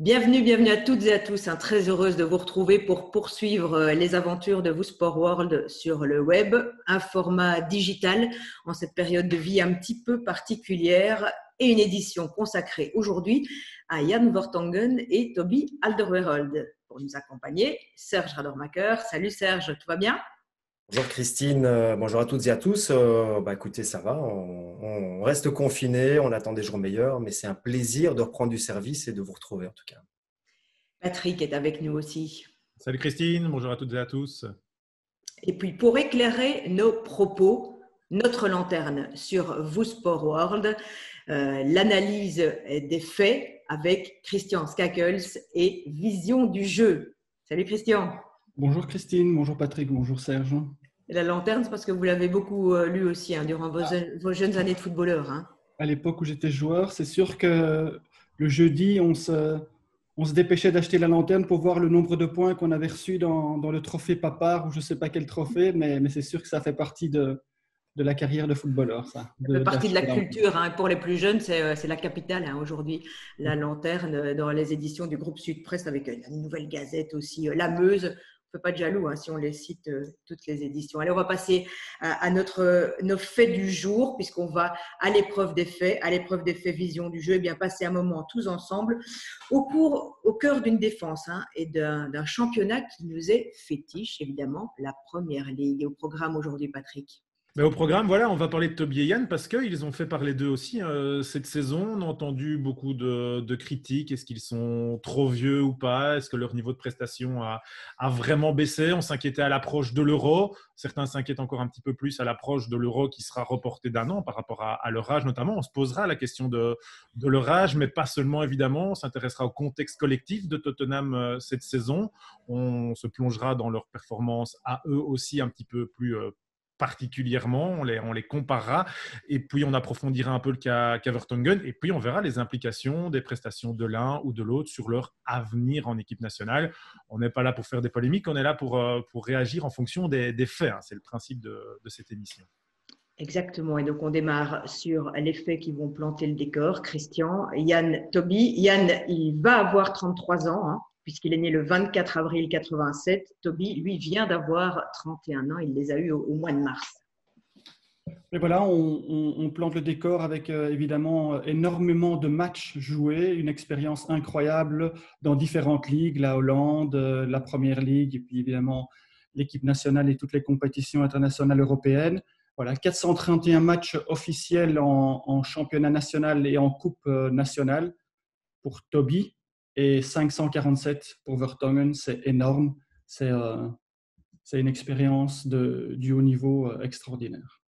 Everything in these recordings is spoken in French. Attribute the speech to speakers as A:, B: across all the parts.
A: Bienvenue à toutes et à tous. Très heureuse de vous retrouver pour poursuivre les aventures de vous Sport World sur le web, un format digital en cette période de vie un petit peu particulière et une édition consacrée aujourd'hui à Jan Vertonghen et Toby Alderweireld. Pour nous accompagner, Serge Radermacher. Salut Serge, tout va bien?
B: Bonjour Christine, bonjour à toutes et à tous. Écoutez, ça va, on reste confinés, on attend des jours meilleurs, mais c'est un plaisir de reprendre du service et de vous retrouver en tout cas.
A: Patrick est avec nous aussi.
C: Salut Christine, bonjour à toutes et à tous.
A: Et puis pour éclairer nos propos, notre lanterne sur vous Sport World, l'analyse des faits avec Christian Skakels et Vision du jeu. Salut Christian.
D: Bonjour Christine, bonjour Patrick, bonjour Serge.
A: Et la lanterne, c'est parce que vous l'avez beaucoup lu aussi durant vos jeunes années de footballeur.
D: À l'époque où j'étais joueur, c'est sûr que le jeudi, on se dépêchait d'acheter la lanterne pour voir le nombre de points qu'on avait reçus dans le trophée Papard ou je ne sais pas quel trophée, mais c'est sûr que ça fait partie de la carrière de footballeur. Ça
A: fait partie de la culture. Pour les plus jeunes, c'est la capitale aujourd'hui, la lanterne dans les éditions du groupe Sud Presse avec une nouvelle gazette aussi, La Meuse. On ne peut pas être jaloux si on les cite toutes les éditions. Allez, on va passer à nos faits du jour, puisqu'on va à l'épreuve des faits, vision du jeu, et bien passer un moment tous ensemble au cœur d'une défense et d'un championnat qui nous est fétiche, évidemment, la Première Ligue. Au programme aujourd'hui, Patrick.
C: Mais au programme, voilà, on va parler de Toby et Jan parce qu'ils ont fait parler d'eux aussi cette saison. On a entendu beaucoup de critiques. Est-ce qu'ils sont trop vieux ou pas? Est-ce que leur niveau de prestation a vraiment baissé? On s'inquiétait à l'approche de l'Euro. Certains s'inquiètent encore un petit peu plus à l'approche de l'Euro qui sera reporté d'un an par rapport à leur âge notamment. On se posera la question de leur âge, mais pas seulement évidemment. On s'intéressera au contexte collectif de Tottenham cette saison. On se plongera dans leurs performances à eux aussi un petit peu plus particulièrement, on les comparera et puis on approfondira un peu le cas Vertonghen et puis on verra les implications des prestations de l'un ou de l'autre sur leur avenir en équipe nationale. On n'est pas là pour faire des polémiques, on est là pour réagir en fonction des faits. C'est le principe de cette émission.
A: Exactement, et donc on démarre sur les faits qui vont planter le décor. Christian, Toby, il va avoir 33 ans, puisqu'il est né le 24 avril 87. Toby, lui, vient d'avoir 31 ans. Il les a eus au mois de mars.
D: Et voilà, on plante le décor avec évidemment énormément de matchs joués, une expérience incroyable dans différentes ligues, la Hollande, la Première Ligue, et puis évidemment l'équipe nationale et toutes les compétitions internationales européennes. Voilà, 431 matchs officiels en championnat national et en coupe nationale pour Toby. Et 547 pour Vertonghen, c'est énorme. C'est une expérience du haut niveau extraordinaire.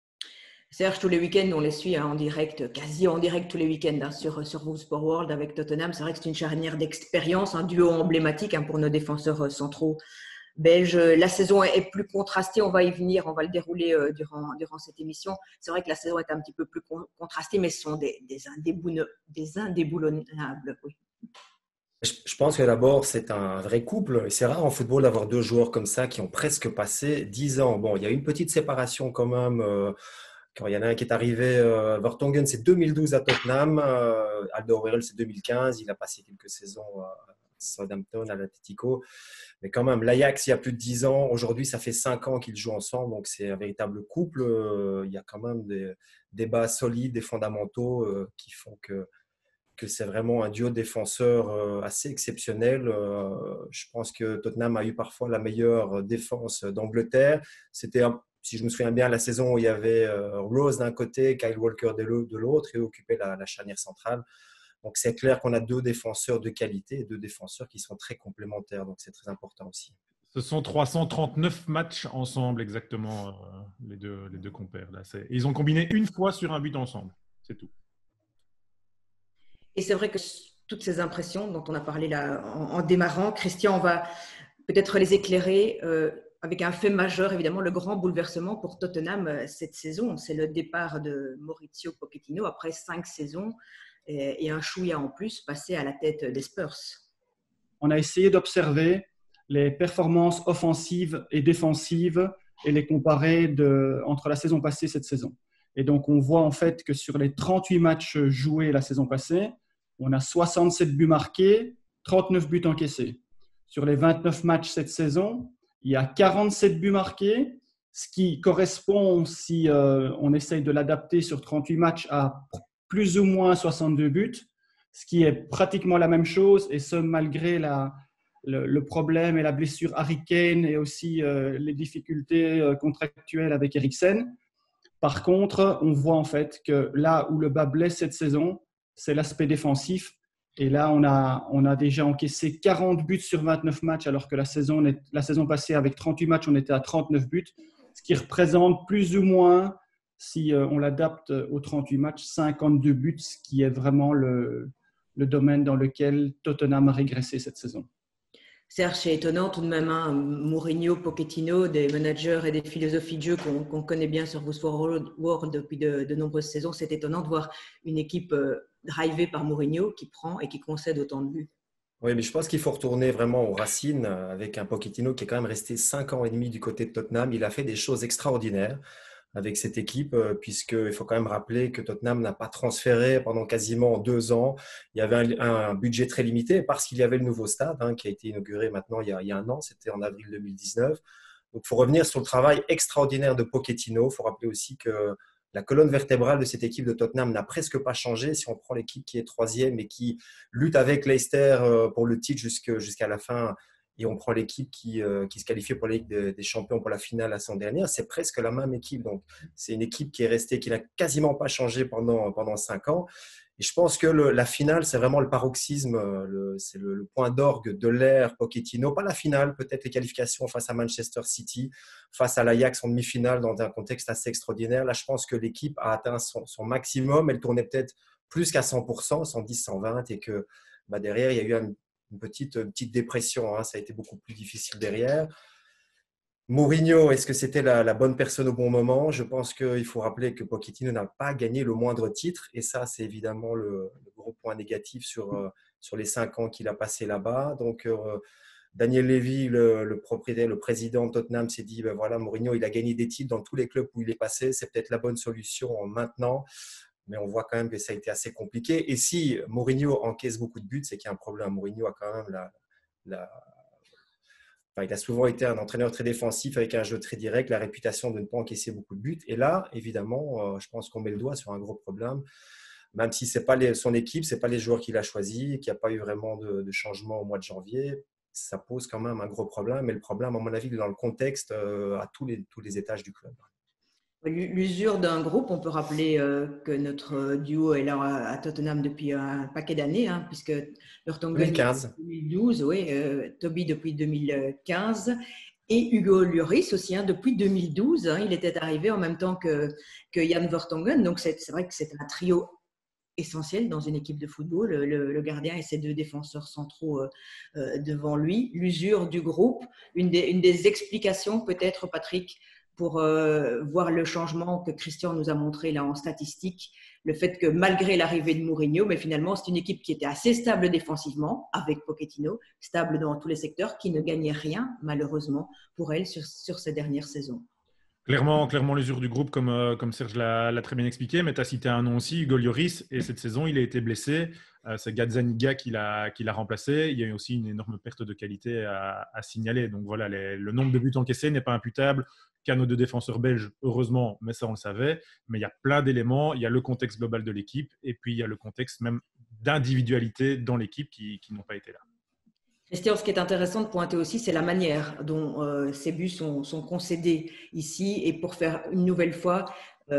A: Serge, tous les week-ends, on les suit en direct, quasi en direct tous les week-ends sur vous Sport World avec Tottenham. C'est vrai que c'est une charnière d'expérience, un duo emblématique pour nos défenseurs centraux belges. La saison est plus contrastée, on va y venir, on va le dérouler durant cette émission. C'est vrai que la saison est un petit peu plus contrastée, mais ce sont des indéboulonnables. Oui.
B: Je pense que d'abord, c'est un vrai couple. C'est rare en football d'avoir deux joueurs comme ça qui ont presque passé 10 ans. Bon, il y a une petite séparation quand même. Quand il y en a un qui est arrivé, Vertonghen, c'est 2012 à Tottenham. Alderweireld, c'est 2015. Il a passé quelques saisons à Southampton, à l'Atlético. Mais quand même, l'Ajax, il y a plus de 10 ans. Aujourd'hui, ça fait 5 ans qu'ils jouent ensemble. Donc, c'est un véritable couple. Il y a quand même des bases solides, des fondamentaux qui font que c'est vraiment un duo de défenseurs assez exceptionnel. Je pense que Tottenham a eu parfois la meilleure défense d'Angleterre. C'était, si je me souviens bien, la saison où il y avait Rose d'un côté, Kyle Walker de l'autre et occupait la charnière centrale. Donc, c'est clair qu'on a deux défenseurs de qualité et deux défenseurs qui sont très complémentaires. Donc, c'est très important aussi.
C: Ce sont 339 matchs ensemble exactement, les deux compères. Là. Ils ont combiné une fois sur un but ensemble. C'est tout.
A: Et c'est vrai que toutes ces impressions dont on a parlé là en démarrant, Christian, on va peut-être les éclairer avec un fait majeur, évidemment, le grand bouleversement pour Tottenham cette saison. C'est le départ de Maurizio Pochettino après 5 saisons et un chouïa en plus passé à la tête des Spurs.
D: On a essayé d'observer les performances offensives et défensives et les comparer entre la saison passée et cette saison. Et donc, on voit en fait que sur les 38 matchs joués la saison passée, on a 67 buts marqués 39 buts encaissés. Sur les 29 matchs cette saison, il y a 47 buts marqués, ce qui correspond, si on essaye de l'adapter sur 38 matchs, à plus ou moins 62 buts, ce qui est pratiquement la même chose, et ce malgré le problème et la blessure Harry Kane et aussi les difficultés contractuelles avec Eriksen. Par contre, on voit en fait que là où le bas blesse cette saison, c'est l'aspect défensif. Et là, on a déjà encaissé 40 buts sur 29 matchs, alors que la saison passée, avec 38 matchs, on était à 39 buts, ce qui représente plus ou moins, si on l'adapte aux 38 matchs, 52 buts, ce qui est vraiment le domaine dans lequel Tottenham a régressé cette saison.
A: Serge, c'est étonnant tout de même, hein, Mourinho, Pochettino, des managers et des philosophies de jeu qu'on connaît bien sur Football World depuis de nombreuses saisons. C'est étonnant de voir une équipe drivée par Mourinho qui prend et qui concède autant de buts.
B: Oui, mais je pense qu'il faut retourner vraiment aux racines avec un Pochettino qui est quand même resté 5 ans et demi du côté de Tottenham. Il a fait des choses extraordinaires avec cette équipe, puisqu'il faut quand même rappeler que Tottenham n'a pas transféré pendant quasiment 2 ans. Il y avait un budget très limité parce qu'il y avait le nouveau stade qui a été inauguré maintenant il y a 1 an, c'était en avril 2019. Donc, il faut revenir sur le travail extraordinaire de Pochettino. Il faut rappeler aussi que la colonne vertébrale de cette équipe de Tottenham n'a presque pas changé. Si on prend l'équipe qui est 3e et qui lutte avec Leicester pour le titre jusqu'à la fin, et on prend l'équipe qui se qualifie pour la Ligue des Champions pour la finale la saison dernière, c'est presque la même équipe. Donc, c'est une équipe qui est restée, qui n'a quasiment pas changé pendant 5 ans. Et je pense que la finale, c'est vraiment le paroxysme, c'est le point d'orgue de l'ère Pochettino. Pas la finale, peut-être les qualifications face à Manchester City, face à l'Ajax en demi-finale dans un contexte assez extraordinaire. Là, je pense que l'équipe a atteint son maximum. Elle tournait peut-être plus qu'à 100%, 110, 120, et que derrière, il y a eu une petite dépression. Ça a été beaucoup plus difficile derrière. Mourinho, est-ce que c'était la bonne personne au bon moment? Je pense qu'il faut rappeler que Pochettino n'a pas gagné le moindre titre. Et ça, c'est évidemment le gros point négatif sur les 5 ans qu'il a passé là-bas. Donc, Daniel Levy, le propriétaire, le président de Tottenham, s'est dit, voilà, Mourinho, il a gagné des titres dans tous les clubs où il est passé. C'est peut-être la bonne solution maintenant. Mais on voit quand même que ça a été assez compliqué. Et si Mourinho encaisse beaucoup de buts, c'est qu'il y a un problème. Mourinho a quand même il a souvent été un entraîneur très défensif avec un jeu très direct, la réputation de ne pas encaisser beaucoup de buts. Et là, évidemment, je pense qu'on met le doigt sur un gros problème. Même si ce n'est pas son équipe, ce n'est pas les joueurs qu'il a choisis, qu'il n'y a pas eu vraiment de changement au mois de janvier, ça pose quand même un gros problème. Mais le problème, à mon avis, est dans le contexte à tous les étages du club.
A: L'usure d'un groupe, on peut rappeler que notre duo est là à Tottenham depuis un paquet d'années, puisque Vertonghen
B: 2015.
A: 2012, oui, Toby depuis 2015 et Hugo Lloris aussi depuis 2012. Il était arrivé en même temps que Jan Vertonghen, donc c'est vrai que c'est un trio essentiel dans une équipe de football, le gardien et ses 2 défenseurs centraux devant lui. L'usure du groupe, une des explications peut-être, Patrick, pour voir le changement que Christian nous a montré là en statistique, le fait que malgré l'arrivée de Mourinho, mais finalement c'est une équipe qui était assez stable défensivement avec Pochettino, stable dans tous les secteurs, qui ne gagnait rien malheureusement pour elle sur ces dernières saisons.
C: Clairement l'usure du groupe, comme Serge l'a très bien expliqué, mais tu as cité un nom aussi, Hugo Lloris, et cette saison, il a été blessé. C'est Gazzaniga qui l'a remplacé. Il y a eu aussi une énorme perte de qualité à signaler. Donc voilà, le nombre de buts encaissés n'est pas imputable qu'à nos 2 défenseurs belges, heureusement, mais ça on le savait. Mais il y a plein d'éléments. Il y a le contexte global de l'équipe, et puis il y a le contexte même d'individualité dans l'équipe qui n'ont pas été là.
A: Christian, ce qui est intéressant de pointer aussi, c'est la manière dont ces buts sont concédés ici. Et pour faire une nouvelle fois, on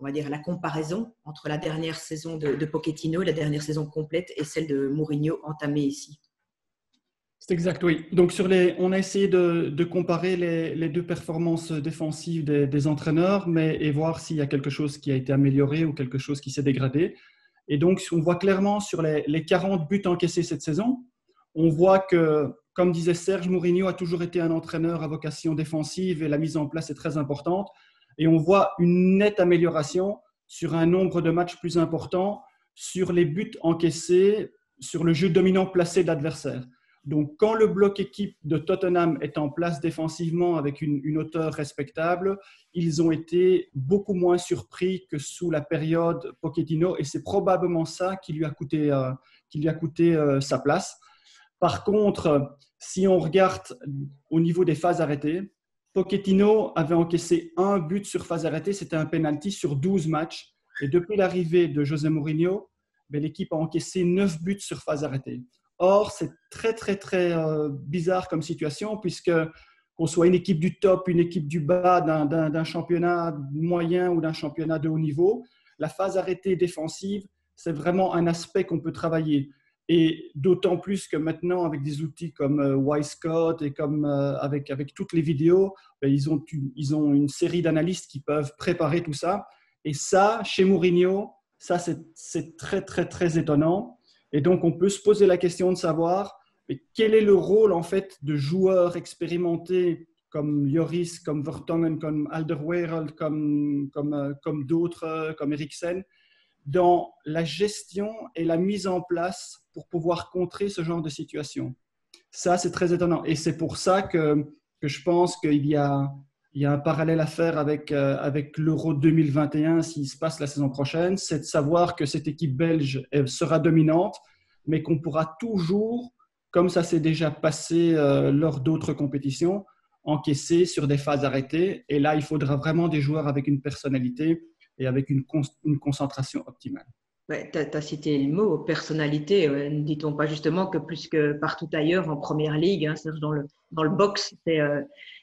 A: va dire la comparaison entre la dernière saison de Pochettino, la dernière saison complète, et celle de Mourinho entamée ici.
D: C'est exact, oui. Donc, on a essayé de comparer les 2 performances défensives des entraîneurs, et voir s'il y a quelque chose qui a été amélioré ou quelque chose qui s'est dégradé. Et donc, on voit clairement sur les 40 buts encaissés cette saison, on voit que, comme disait Serge, Mourinho a toujours été un entraîneur à vocation défensive et la mise en place est très importante. Et on voit une nette amélioration sur un nombre de matchs plus important, sur les buts encaissés, sur le jeu dominant placé de l'adversaire. Donc, quand le bloc équipe de Tottenham est en place défensivement avec une hauteur respectable, ils ont été beaucoup moins surpris que sous la période Pochettino et c'est probablement ça qui lui a coûté sa place. Par contre, si on regarde au niveau des phases arrêtées, Pochettino avait encaissé un but sur phase arrêtée, c'était un penalty sur 12 matchs. Et depuis l'arrivée de José Mourinho, l'équipe a encaissé 9 buts sur phase arrêtée. Or, c'est très, très, très bizarre comme situation puisque qu'on soit une équipe du top, une équipe du bas d'un championnat moyen ou d'un championnat de haut niveau, la phase arrêtée défensive, c'est vraiment un aspect qu'on peut travailler. Et d'autant plus que maintenant, avec des outils comme Wisecout et comme avec toutes les vidéos, ils ont une série d'analystes qui peuvent préparer tout ça. Et ça, chez Mourinho, ça c'est très, très, très étonnant. Et donc, on peut se poser la question de savoir quel est le rôle en fait de joueurs expérimentés comme Lloris, comme Vertonghen, comme Alderweireld, comme d'autres, comme Eriksen, dans la gestion et la mise en place pour pouvoir contrer ce genre de situation. Ça, c'est très étonnant. Et c'est pour ça que je pense qu'il y a un parallèle à faire avec l'Euro 2021 s'il se passe la saison prochaine, c'est de savoir que cette équipe belge sera dominante, mais qu'on pourra toujours, comme ça s'est déjà passé lors d'autres compétitions, encaisser sur des phases arrêtées. Et là, il faudra vraiment des joueurs avec une personnalité et avec une concentration optimale.
A: Ouais, tu as cité le mot personnalité. Ne dit-on pas justement que plus que partout ailleurs en première ligue, hein, c'est-à-dire dans le box,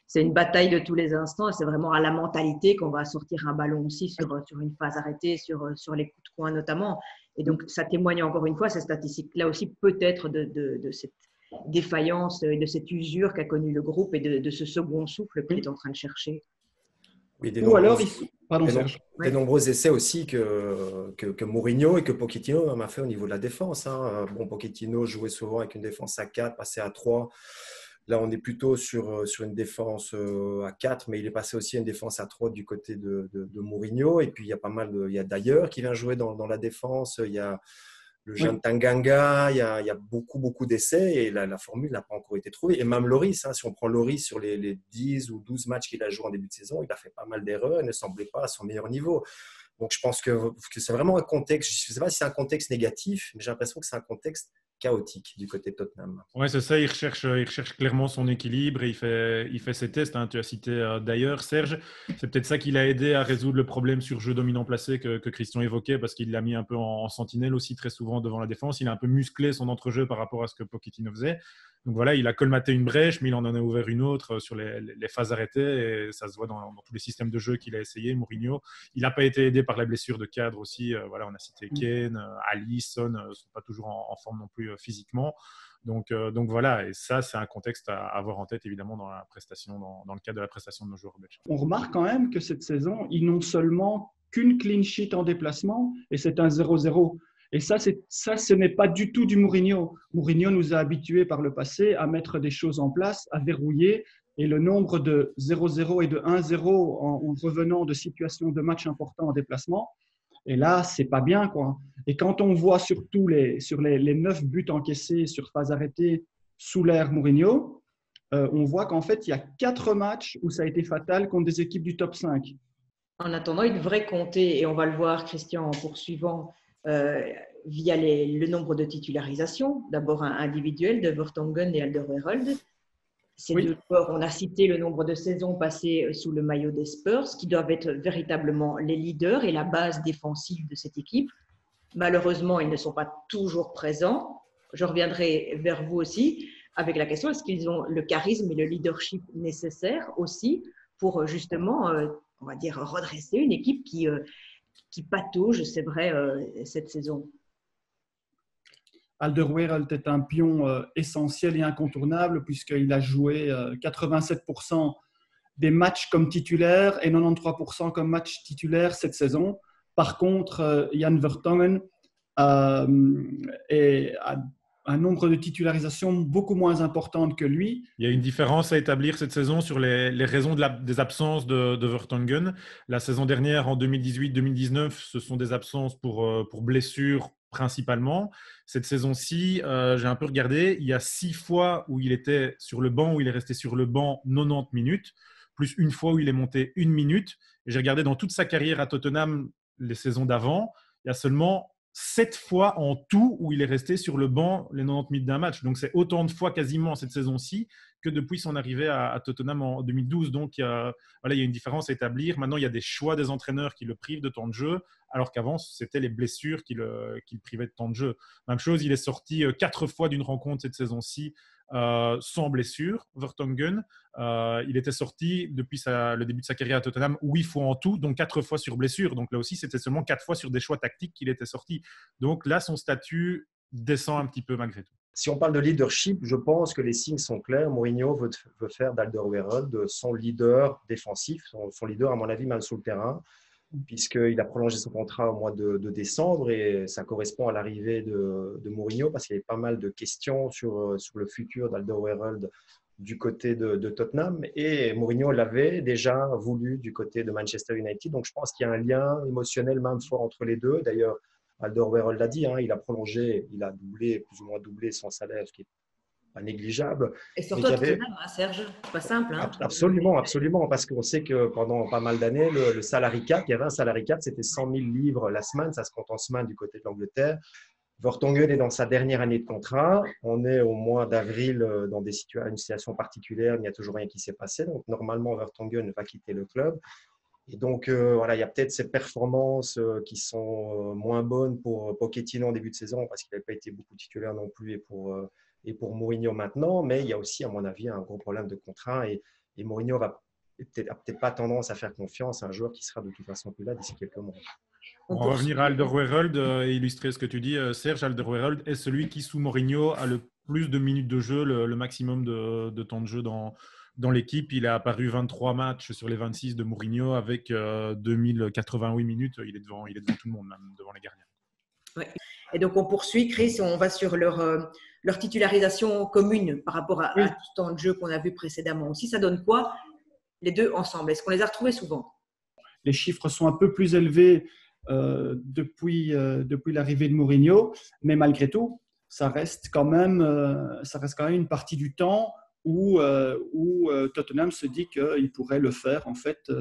A: c'est une bataille de tous les instants et c'est vraiment à la mentalité qu'on va sortir un ballon aussi sur une phase arrêtée, sur les coups de poing notamment. Et donc, ça témoigne encore une fois, ces statistiques-là aussi, peut-être de cette défaillance et de cette usure qu'a connu le groupe et de ce second souffle qu'il est en train de chercher.
B: Oui,
D: Pardon, Serge.
B: Des nombreux essais aussi que Mourinho et que Pochettino a fait au niveau de la défense. Hein. Bon, Pochettino jouait souvent avec une défense à 4, passait à 3. Là, on est plutôt sur une défense à 4, mais il est passé aussi à une défense à 3 du côté de Mourinho. Et puis, il y a d'ailleurs qui vient jouer dans la défense. Il y a le jeune Tanganga, il y a beaucoup, beaucoup d'essais et la formule n'a pas encore été trouvée. Et même Lloris, hein, si on prend Lloris sur les 10 ou 12 matchs qu'il a joué en début de saison, il a fait pas mal d'erreurs et ne semblait pas à son meilleur niveau. Donc, je pense que c'est vraiment un contexte, je ne sais pas si c'est un contexte négatif, mais j'ai l'impression que c'est un contexte chaotique du côté de Tottenham.
C: Oui, c'est ça, il recherche clairement son équilibre et il fait ses tests. Hein. Tu as cité d'ailleurs, Serge, c'est peut-être ça qui l'a aidé à résoudre le problème sur jeu dominant placé que Christian évoquait parce qu'il l'a mis un peu en sentinelle aussi très souvent devant la défense. Il a un peu musclé son entrejeu par rapport à ce que Pochettino faisait. Donc voilà, il a colmaté une brèche, mais il en a ouvert une autre sur les phases arrêtées et ça se voit dans tous les systèmes de jeu qu'il a essayé, Mourinho. Il n'a pas été aidé par la blessure de cadre aussi. Voilà, on a cité Kane, Ali, Son ne sont pas toujours en forme non plus physiquement. Donc voilà, et ça, c'est un contexte à avoir en tête évidemment dans le cadre de la prestation de nos joueurs belges.
D: On remarque quand même que cette saison, ils n'ont seulement qu'une clean sheet en déplacement et c'est un 0-0. Et ça, ce n'est pas du tout du Mourinho. Mourinho nous a habitués par le passé à mettre des choses en place, à verrouiller. Et le nombre de 0-0 et de 1-0 en revenant de situations de match importants en déplacement, et là, c'est pas bien, quoi. Et quand on voit surtout sur les 9 buts encaissés sur phase arrêtée sous l'ère Mourinho, on voit qu'en fait, il y a 4 matchs où ça a été fatal contre des équipes du top 5.
A: En attendant, il devrait compter, et on va le voir, Christian, en poursuivant, via le nombre de titularisations, d'abord individuel de Vertonghen et Alderweireld. Ces deux joueurs, on a cité le nombre de saisons passées sous le maillot des Spurs, qui doivent être véritablement les leaders et la base défensive de cette équipe. Malheureusement, ils ne sont pas toujours présents. Je reviendrai vers vous aussi avec la question, est-ce qu'ils ont le charisme et le leadership nécessaires aussi pour justement, on va dire, redresser une équipe qui patauge, c'est vrai, cette saison.
D: Alderweireld est un pion essentiel et incontournable puisqu'il a joué 87% des matchs comme titulaire et 93% comme match titulaire cette saison. Par contre, Jan Vertonghen a un nombre de titularisations beaucoup moins importante que lui.
C: Il y a une différence à établir cette saison sur les raisons des absences de Vertonghen. La saison dernière, en 2018-2019, ce sont des absences pour blessures principalement. Cette saison-ci, j'ai un peu regardé, il y a 6 fois où il était sur le banc, où il est resté sur le banc 90 minutes, plus une fois où il est monté 1 minute. Et j'ai regardé dans toute sa carrière à Tottenham, les saisons d'avant, il y a seulement 7 fois en tout où il est resté sur le banc les 90 minutes d'un match. Donc, c'est autant de fois quasiment cette saison-ci que depuis son arrivée à Tottenham en 2012. Donc, il y a une différence à établir. Maintenant, il y a des choix des entraîneurs qui le privent de temps de jeu, alors qu'avant, c'était les blessures qui le privaient de temps de jeu. Même chose, il est sorti 4 fois d'une rencontre cette saison-ci sans blessure, Vertonghen. Il était sorti depuis le début de sa carrière à Tottenham 8 fois en tout, donc 4 fois sur blessure. Donc là aussi, c'était seulement 4 fois sur des choix tactiques qu'il était sorti. Donc là, son statut descend un petit peu malgré tout.
B: Si on parle de leadership, je pense que les signes sont clairs. Mourinho veut faire d'Alderweireld son leader défensif, son leader, à mon avis, même sur le terrain, puisqu'il a prolongé son contrat au mois de décembre et ça correspond à l'arrivée de Mourinho parce qu'il y avait pas mal de questions sur le futur d'Alderweireld du côté de Tottenham et Mourinho l'avait déjà voulu du côté de Manchester United. Donc, je pense qu'il y a un lien émotionnel même fort entre les deux. D'ailleurs, Alderweireld l'a dit, il a prolongé, il a plus ou moins doublé son salaire, ce qui est pas négligeable.
A: Et surtout à Tottenham, Serge, c'est pas simple.
B: Absolument, absolument, parce qu'on sait que pendant pas mal d'années, le salary cap, il y avait un salary cap, c'était 100 000 livres la semaine, ça se compte en semaine du côté de l'Angleterre. Vertonghen est dans sa dernière année de contrat, on est au mois d'avril dans une situation particulière, il n'y a toujours rien qui s'est passé, donc normalement Vertonghen va quitter le club. Et donc, il y a peut-être ces performances qui sont moins bonnes pour Pochettino en début de saison parce qu'il n'avait pas été beaucoup titulaire non plus et pour Mourinho maintenant. Mais il y a aussi, à mon avis, un gros problème de contrat et Mourinho n'a peut-être pas tendance à faire confiance à un joueur qui sera de toute façon plus là d'ici quelques mois.
C: On va revenir à Alderweireld et illustrer ce que tu dis. Serge, Alderweireld est celui qui, sous Mourinho, a le plus de minutes de jeu, le maximum de temps de jeu dans l'équipe. Il a apparu 23 matchs sur les 26 de Mourinho avec 2088 minutes. Il est devant tout le monde, même devant les gardiens.
A: Ouais. Et donc, on poursuit, Chris, on va sur leur titularisation commune par rapport à tout ce temps de jeu qu'on a vu précédemment. Aussi, ça donne quoi, les deux ensemble? Est-ce qu'on les a retrouvés souvent?
D: Les chiffres sont un peu plus élevés depuis l'arrivée de Mourinho, mais malgré tout, ça reste quand même une partie du temps où Tottenham se dit qu'il pourrait le faire en fait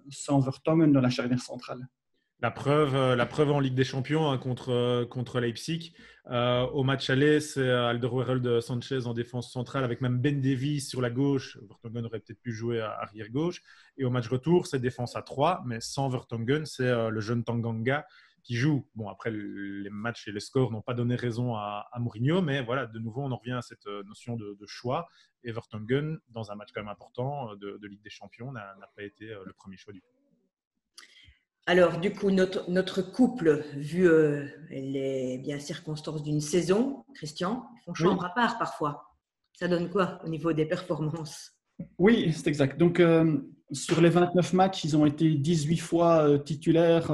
D: sans Vertonghen dans la charnière centrale.
C: La preuve en Ligue des Champions contre Leipzig. Au match aller, c'est Alderweireld Sanchez en défense centrale avec même Ben Davies sur la gauche. Vertonghen aurait peut-être pu jouer à arrière gauche. Et au match retour, c'est défense à 3, mais sans Vertonghen, c'est le jeune Tanganga qui joue. Bon, après, les matchs et les scores n'ont pas donné raison à Mourinho, mais voilà, de nouveau, on en revient à cette notion de choix. Et Vertonghen, dans un match quand même important de Ligue des Champions, n'a pas été le premier choix du tout.
A: Alors, du coup, notre couple, vu les circonstances d'une saison, Christian, ils font chambre à part parfois. Ça donne quoi au niveau des performances?
D: Oui, c'est exact. Donc, sur les 29 matchs, ils ont été 18 fois titulaires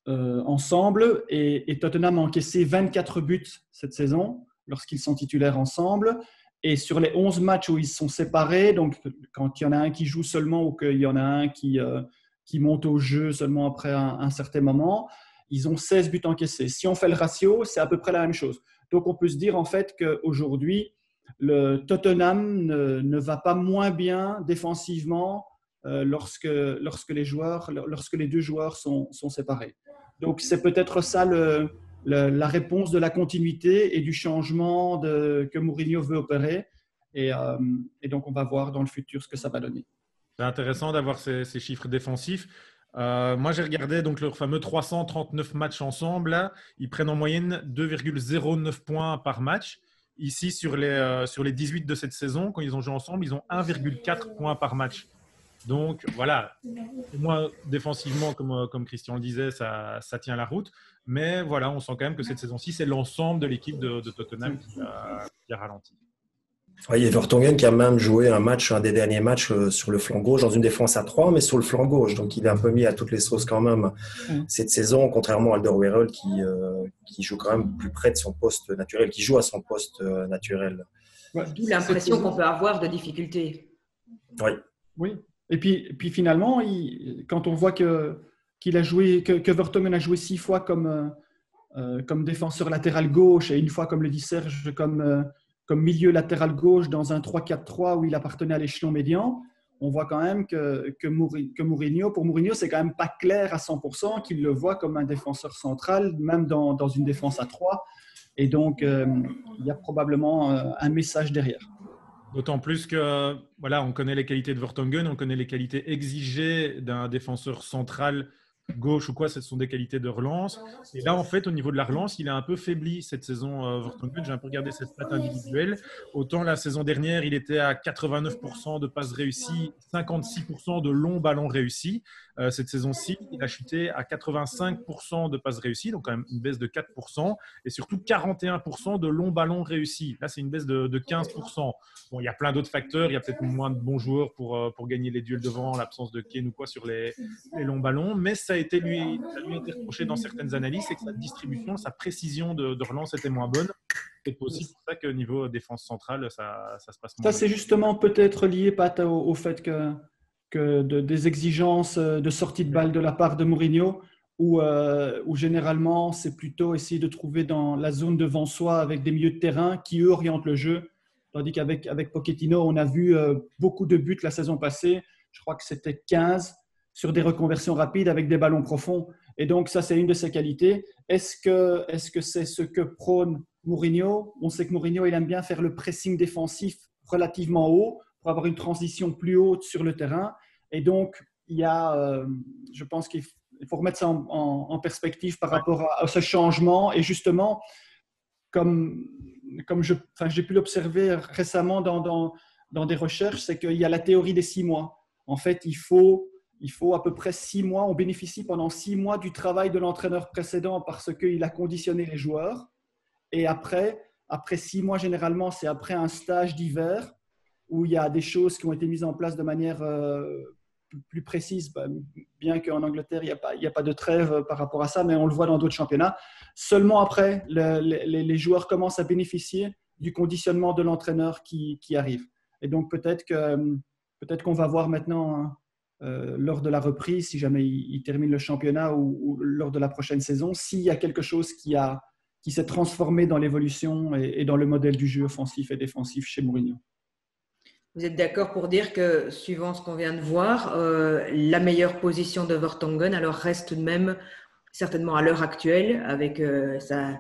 D: ensemble et Tottenham a encaissé 24 buts cette saison lorsqu'ils sont titulaires ensemble. Et sur les 11 matchs où ils sont séparés, donc quand il y en a un qui joue seulement ou qu'il y en a un qui monte au jeu seulement après un certain moment, ils ont 16 buts encaissés. Si on fait le ratio, c'est à peu près la même chose. Donc, on peut se dire en fait qu'aujourd'hui, le Tottenham ne va pas moins bien défensivement lorsque les deux joueurs sont séparés. Donc, c'est peut-être ça la réponse de la continuité et du changement que Mourinho veut opérer. Et donc, on va voir dans le futur ce que ça va donner.
C: C'est intéressant d'avoir ces chiffres défensifs. Moi, j'ai regardé donc leurs fameux 339 matchs ensemble. Là, ils prennent en moyenne 2,09 points par match. Ici, sur les 18 de cette saison, quand ils ont joué ensemble, ils ont 1,4 points par match. Donc, voilà. Moi, défensivement, comme Christian le disait, ça tient la route. Mais voilà, on sent quand même que cette saison-ci, c'est l'ensemble de l'équipe de Tottenham qui a ralenti.
B: Oui, et Vertonghen qui a même joué un des derniers matchs sur le flanc gauche, dans une défense à 3, mais sur le flanc gauche. Donc, il est un peu mis à toutes les sauces quand même cette saison, contrairement à Alderweireld qui joue quand même plus près de son poste naturel, qui joue à son poste naturel.
A: Ouais, d'où l'impression qu'on peut avoir de difficultés.
D: Oui. Et puis finalement, quand on voit que Vertonghen a joué 6 fois comme comme défenseur latéral gauche et une fois, comme le dit Serge, comme milieu latéral gauche dans un 3-4-3 où il appartenait à l'échelon médian, on voit quand même que Mourinho, pour Mourinho, c'est quand même pas clair à 100% qu'il le voit comme un défenseur central, même dans une défense à 3. Et donc, il y a probablement un message derrière.
C: D'autant plus que, voilà, on connaît les qualités de Vertonghen, on connaît les qualités exigées d'un défenseur central gauche ou quoi, ce sont des qualités de relance. Et là, en fait, au niveau de la relance, il a un peu faibli cette saison, Vertonghen. J'ai un peu regardé cette stat individuelle. Autant la saison dernière, il était à 89% de passes réussies, 56% de longs ballons réussis. Cette saison-ci, il a chuté à 85% de passes réussies, donc quand même une baisse de 4%, et surtout 41% de longs ballons réussis. Là, c'est une baisse de 15%. Bon, il y a plein d'autres facteurs. Il y a peut-être moins de bons joueurs pour gagner les duels devant, l'absence de Kane ou quoi sur les longs ballons, mais ça a été lui été reproché dans certaines analyses, c'est que sa distribution, sa précision de relance était moins bonne. C'est aussi pour ça que niveau défense centrale, ça se passe moins.
D: Ça, c'est justement peut-être lié, Pat, au fait que des exigences de sortie de balle de la part de Mourinho, où généralement, c'est plutôt essayer de trouver dans la zone devant soi avec des milieux de terrain qui, eux, orientent le jeu. Tandis qu'avec Pochettino, on a vu beaucoup de buts la saison passée. Je crois que c'était 15 sur des reconversions rapides avec des ballons profonds. Et donc, ça, c'est une de ses qualités. Est-ce que c'est ce que prône Mourinho? On sait que Mourinho, il aime bien faire le pressing défensif relativement haut pour avoir une transition plus haute sur le terrain. Et donc, il y a, je pense qu'il faut remettre ça en perspective par rapport à ce changement. Et justement, comme j'ai pu l'observer récemment dans des recherches, c'est qu'il y a la théorie des 6 mois. En fait, il faut à peu près 6 mois, on bénéficie pendant 6 mois du travail de l'entraîneur précédent parce qu'il a conditionné les joueurs. Et après 6 mois, généralement, c'est après un stage d'hiver où il y a des choses qui ont été mises en place de manière plus précise, bien qu'en Angleterre, il n'y a pas de trêve par rapport à ça, mais on le voit dans d'autres championnats. Seulement après, les joueurs commencent à bénéficier du conditionnement de l'entraîneur qui arrive. Et donc, peut-être qu'on va voir maintenant, lors de la reprise, si jamais il termine le championnat ou lors de la prochaine saison, s'il y a quelque chose qui s'est transformé dans l'évolution et dans le modèle du jeu offensif et défensif chez Mourinho.
A: Vous êtes d'accord pour dire que, suivant ce qu'on vient de voir, la meilleure position de Vertonghen alors reste tout de même certainement à l'heure actuelle, avec sa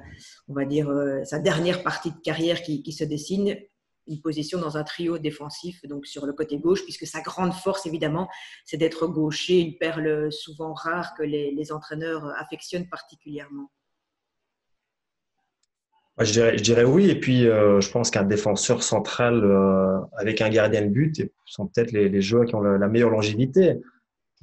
A: dernière partie de carrière qui se dessine, une position dans un trio défensif, donc sur le côté gauche, puisque sa grande force, évidemment, c'est d'être gaucher, une perle souvent rare que les entraîneurs affectionnent particulièrement.
B: Je dirais oui. Et puis, je pense qu'un défenseur central avec un gardien de but sont peut-être les joueurs qui ont la meilleure longévité.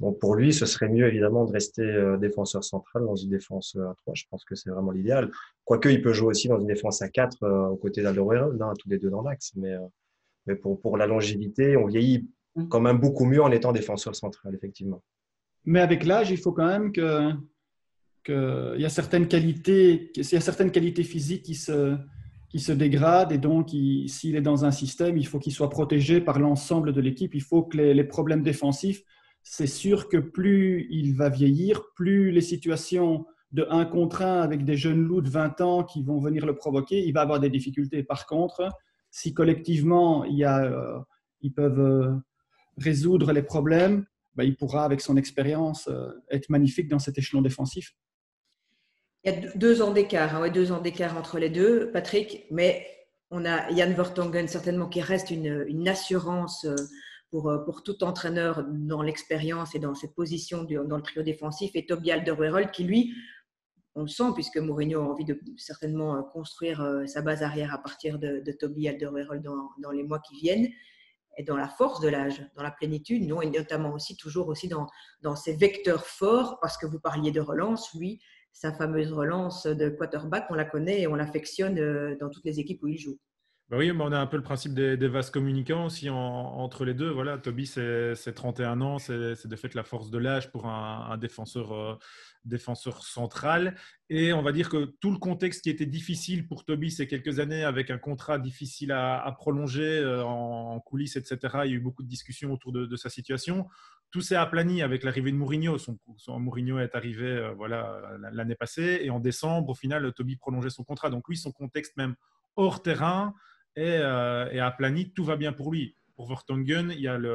B: Donc, pour lui, ce serait mieux, évidemment, de rester défenseur central dans une défense à 3. Je pense que c'est vraiment l'idéal. Quoique, il peut jouer aussi dans une défense à 4 aux côtés d'Alderweireld, tous les deux dans l'axe. Mais pour la longévité, on vieillit quand même beaucoup mieux en étant défenseur central, effectivement.
D: Mais avec l'âge, il faut quand même qu'il y a certaines qualités physiques qui se dégradent et donc s'il est dans un système, il faut qu'il soit protégé par l'ensemble de l'équipe. Il faut que les problèmes défensifs, c'est sûr que plus il va vieillir, plus les situations de 1 contre 1 avec des jeunes loups de 20 ans qui vont venir le provoquer, il va avoir des difficultés. Par contre, si collectivement ils peuvent résoudre les problèmes, il pourra, avec son expérience, être magnifique dans cet échelon défensif.
A: Il y a 2 ans d'écart, 2 ans d'écart entre les deux, Patrick, mais on a Jan Vertonghen certainement qui reste une assurance pour tout entraîneur dans l'expérience et dans cette position dans le trio défensif, et Toby Alderweireld qui, lui, on le sent puisque Mourinho a envie de certainement construire sa base arrière à partir de Toby Alderweireld dans les mois qui viennent, et dans la force de l'âge, dans la plénitude, et notamment aussi toujours aussi dans ses vecteurs forts, parce que vous parliez de relance, lui, sa fameuse relance de quarterback, on la connaît et on l'affectionne dans toutes les équipes où il joue.
C: Bah oui, mais on a un peu le principe des vases communicants aussi entre les deux. Voilà, Toby, c'est 31 ans, c'est de fait la force de l'âge pour un défenseur central. Et on va dire que tout le contexte qui était difficile pour Toby ces quelques années, avec un contrat difficile à prolonger en coulisses, etc., il y a eu beaucoup de discussions autour de sa situation. Tout s'est aplani avec l'arrivée de Mourinho. Mourinho est arrivé voilà, l'année passée, et en décembre, au final, Toby prolongeait son contrat. Donc lui, son contexte même hors terrain et aplani, tout va bien pour lui. Pour Vertonghen,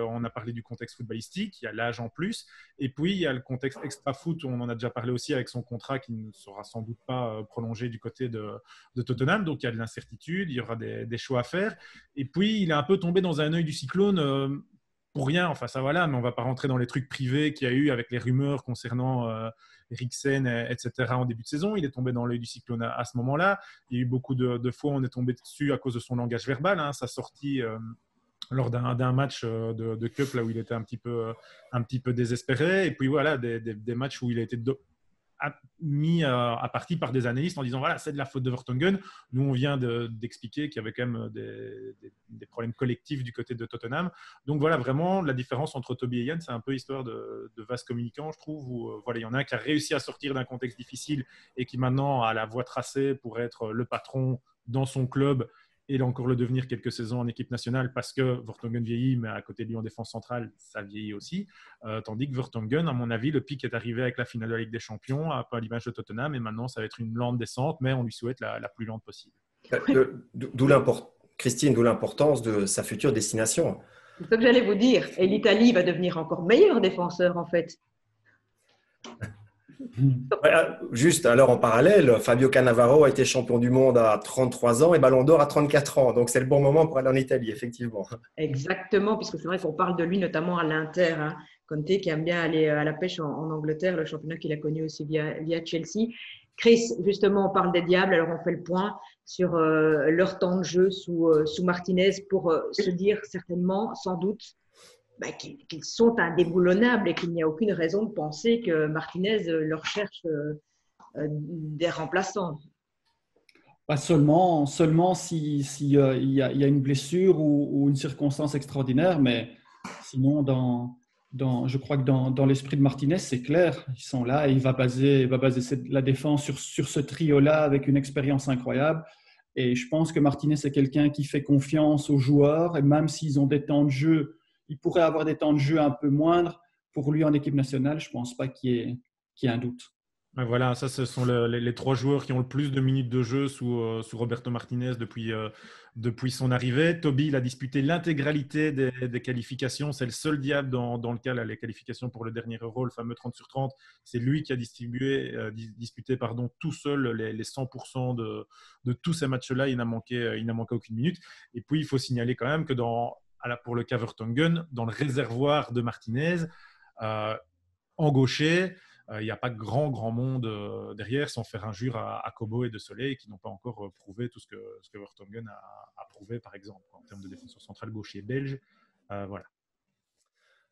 C: on a parlé du contexte footballistique, il y a l'âge en plus, et puis il y a le contexte extra-foot, on en a déjà parlé aussi avec son contrat qui ne sera sans doute pas prolongé du côté de Tottenham, donc il y a de l'incertitude, il y aura des choix à faire, et puis il est un peu tombé dans un œil du cyclone pour rien, enfin ça voilà, mais on ne va pas rentrer dans les trucs privés qu'il y a eu avec les rumeurs concernant Eriksen, etc. en début de saison. Il est tombé dans l'œil du cyclone à ce moment-là. Il y a eu beaucoup de fois où on est tombé dessus à cause de son langage verbal, hein, sa sortie lors d'un match de Cup là où il était un petit peu désespéré. Et puis voilà, des matchs où il a été mis à partie par des analystes en disant voilà, c'est de la faute de Vertonghen. Nous, on vient d'expliquer qu'il y avait quand même des problèmes collectifs du côté de Tottenham. Donc voilà, vraiment, la différence entre Toby et Yann, c'est un peu histoire de vase communicant, je trouve, où voilà, il y en a un qui a réussi à sortir d'un contexte difficile et qui maintenant a la voie tracée pour être le patron dans son club et il a encore le devenir quelques saisons en équipe nationale parce que Vertonghen vieillit, mais à côté de lui en défense centrale, ça vieillit aussi. Tandis que Vertonghen, à mon avis, le pic est arrivé avec la finale de la Ligue des Champions, un peu à l'image de Tottenham, et maintenant ça va être une lente descente, mais on lui souhaite la plus lente possible.
B: Christine, d'où l'importance de sa future destination.
A: C'est ce que j'allais vous dire. Et l'Italie va devenir encore meilleur défenseur, en fait.
B: Juste, alors en parallèle, Fabio Cannavaro a été champion du monde à 33 ans et Ballon d'Or à 34 ans. Donc, c'est le bon moment pour aller en Italie, effectivement.
A: Exactement, puisque c'est vrai qu'on parle de lui notamment à l'Inter. Hein. Conte qui aime bien aller à la pêche en Angleterre, le championnat qu'il a connu aussi via Chelsea. Chris, justement, on parle des Diables, alors on fait le point sur leur temps de jeu sous Martinez pour se dire certainement, sans doute, qu'ils sont indéboulonnables et qu'il n'y a aucune raison de penser que Martinez leur cherche des remplaçants.
D: Pas seulement si, y a une blessure ou une circonstance extraordinaire, mais sinon, je crois que dans l'esprit de Martinez, c'est clair. Ils sont là et il va baser la défense sur ce trio-là avec une expérience incroyable. Et je pense que Martinez, c'est quelqu'un qui fait confiance aux joueurs. Et même s'ils ont des temps de jeu, ils pourraient avoir des temps de jeu un peu moindres. Pour lui, en équipe nationale, je ne pense pas qu'il y ait un doute.
C: Voilà, ça, ce sont les trois joueurs qui ont le plus de minutes de jeu sous Roberto Martinez depuis son arrivée. Toby, il a disputé l'intégralité des qualifications. C'est le seul diable dans le cas, là, les qualifications pour le dernier Euro, le fameux 30/30. C'est lui qui a disputé tout seul les 100% de tous ces matchs-là. Il n'a manqué aucune minute. Et puis, il faut signaler quand même que pour le cas Vertonghen, dans le réservoir de Martinez, en gaucher, il n'y a pas grand monde derrière, sans faire injure à Kobo et de Soleil, qui n'ont pas encore prouvé tout ce que Vertonghen a prouvé, par exemple, en termes de défenseur central gaucher belge. Voilà.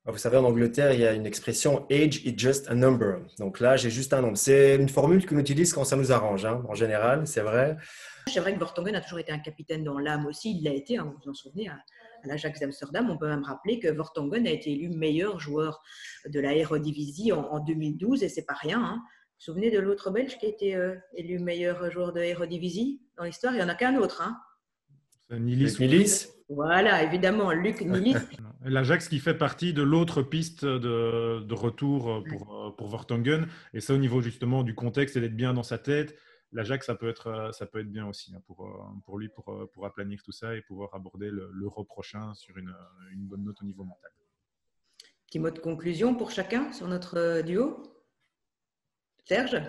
B: Vous savez, en Angleterre, il y a une expression « age is just a number ». Donc là, j'ai juste un nombre. C'est une formule qu'on utilise quand ça nous arrange, hein. En général, c'est vrai.
A: C'est vrai que Vertonghen a toujours été un capitaine dans l'âme aussi. Il l'a été, hein, vous vous en souvenez, à l'Ajax d'Amsterdam. On peut même rappeler que Vertonghen a été élu meilleur joueur de la Eredivisie en 2012 et c'est pas rien. Hein. Vous vous souvenez de l'autre Belge qui a été élu meilleur joueur de Eredivisie dans l'histoire? Il n'y en a qu'un autre. Hein.
B: Nilis.
A: Voilà, évidemment, Luc Nilis.
C: L'Ajax qui fait partie de l'autre piste de retour pour Vertonghen. Et ça, au niveau justement du contexte et d'être bien dans sa tête, l'Ajax, ça peut être bien aussi hein, pour lui, pour aplanir tout ça et pouvoir aborder l'Euro prochain sur une bonne note au niveau mental.
A: Petit mot de conclusion pour chacun sur notre duo. Serge?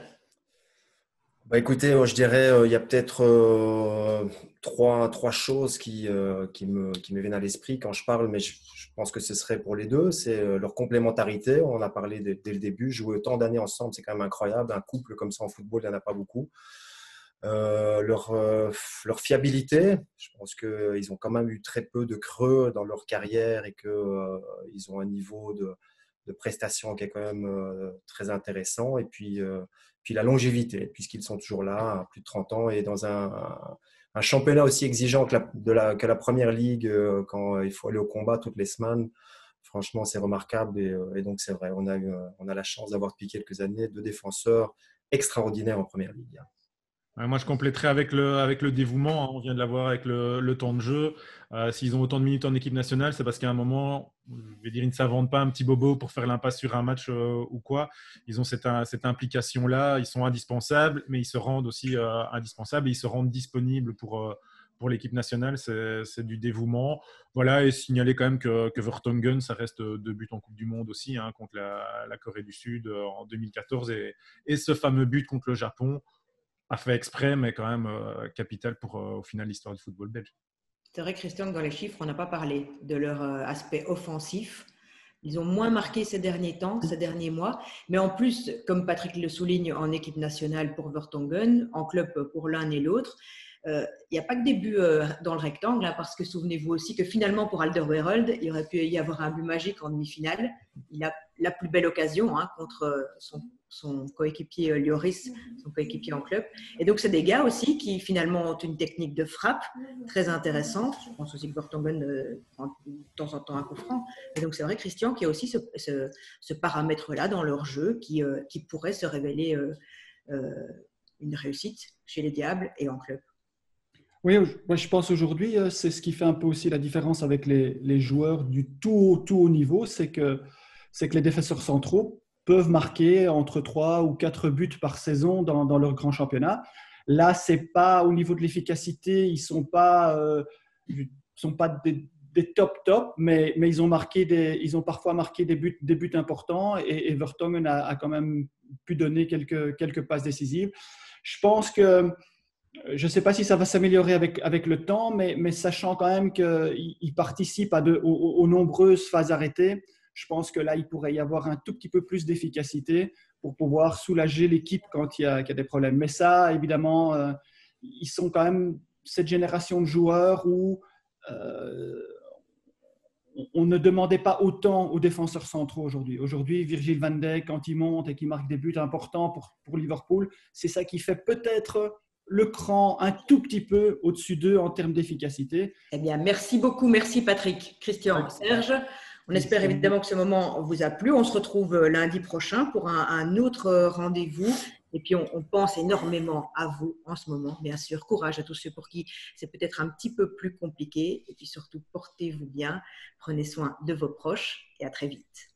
B: Écoutez, moi, je dirais il y a peut-être trois choses qui me viennent à l'esprit quand je parle, mais je pense que ce serait pour les deux. C'est leur complémentarité. On en a parlé dès le début. Jouer autant d'années ensemble, c'est quand même incroyable. Un couple comme ça en football, il n'y en a pas beaucoup. Leur fiabilité. Je pense qu'ils ont quand même eu très peu de creux dans leur carrière et qu'ils ont un niveau prestations qui est quand même très intéressant. Et puis la longévité, puisqu'ils sont toujours là, à plus de 30 ans, et dans un championnat aussi exigeant que la Première Ligue, quand il faut aller au combat toutes les semaines. Franchement, c'est remarquable. Et donc, c'est vrai, on a la chance d'avoir depuis quelques années 2 défenseurs extraordinaires en Première Ligue.
C: Moi, je compléterai avec le dévouement. On vient de l'avoir avec le temps de jeu. S'ils ont autant de minutes en équipe nationale, c'est parce qu'à un moment, je vais dire, ils ne s'inventent pas un petit bobo pour faire l'impasse sur un match ou quoi. Ils ont cette implication-là. Ils sont indispensables, mais ils se rendent aussi indispensables et ils se rendent disponibles pour l'équipe nationale. C'est du dévouement. Voilà, et signaler quand même que Vertonghen, ça reste 2 buts en Coupe du Monde aussi, contre la Corée du Sud en 2014 et ce fameux but contre le Japon. Pas fait exprès, mais quand même capital pour, au final, l'histoire du football belge.
A: C'est vrai, Christian, que dans les chiffres, on n'a pas parlé de leur aspect offensif. Ils ont moins marqué ces derniers temps, ces derniers mois. Mais en plus, comme Patrick le souligne, en équipe nationale pour Vertonghen, en club pour l'un et l'autre, il n'y a pas que des buts dans le rectangle, parce que souvenez-vous aussi que finalement, pour Alderweireld, il aurait pu y avoir un but magique en demi-finale. Il a la plus belle occasion contre son coéquipier Lloris, son coéquipier en club. Et donc, c'est des gars aussi qui finalement ont une technique de frappe très intéressante. Je pense aussi que Vertonghen prend de temps en temps un coup franc. Et donc, c'est vrai, Christian, qu'il y a aussi ce paramètre-là dans leur jeu qui pourrait se révéler une réussite chez les Diables et en club.
D: Oui, moi je pense aujourd'hui, c'est ce qui fait un peu aussi la différence avec les joueurs du tout haut niveau, c'est que les défenseurs centraux peuvent marquer entre 3 ou 4 buts par saison dans leur grand championnat. Là, c'est pas au niveau de l'efficacité, ils sont pas des top, mais ils ont parfois marqué des buts importants et Vertonghen a quand même pu donner quelques passes décisives. Je pense que je ne sais pas si ça va s'améliorer avec le temps, mais sachant quand même qu'il participe aux nombreuses phases arrêtées, je pense que là, il pourrait y avoir un tout petit peu plus d'efficacité pour pouvoir soulager l'équipe quand il y a des problèmes. Mais ça, évidemment, ils sont quand même cette génération de joueurs où on ne demandait pas autant aux défenseurs centraux aujourd'hui. Aujourd'hui, Virgil van Dijk, quand il monte et qu'il marque des buts importants pour Liverpool, c'est ça qui fait peut-être le cran un tout petit peu au-dessus d'eux en termes d'efficacité.
A: Eh bien, merci beaucoup. Merci Patrick, Christian, Serge. On espère évidemment que ce moment vous a plu. On se retrouve lundi prochain pour un autre rendez-vous. Et puis, on pense énormément à vous en ce moment, bien sûr. Courage à tous ceux pour qui c'est peut-être un petit peu plus compliqué. Et puis surtout, portez-vous bien. Prenez soin de vos proches et à très vite.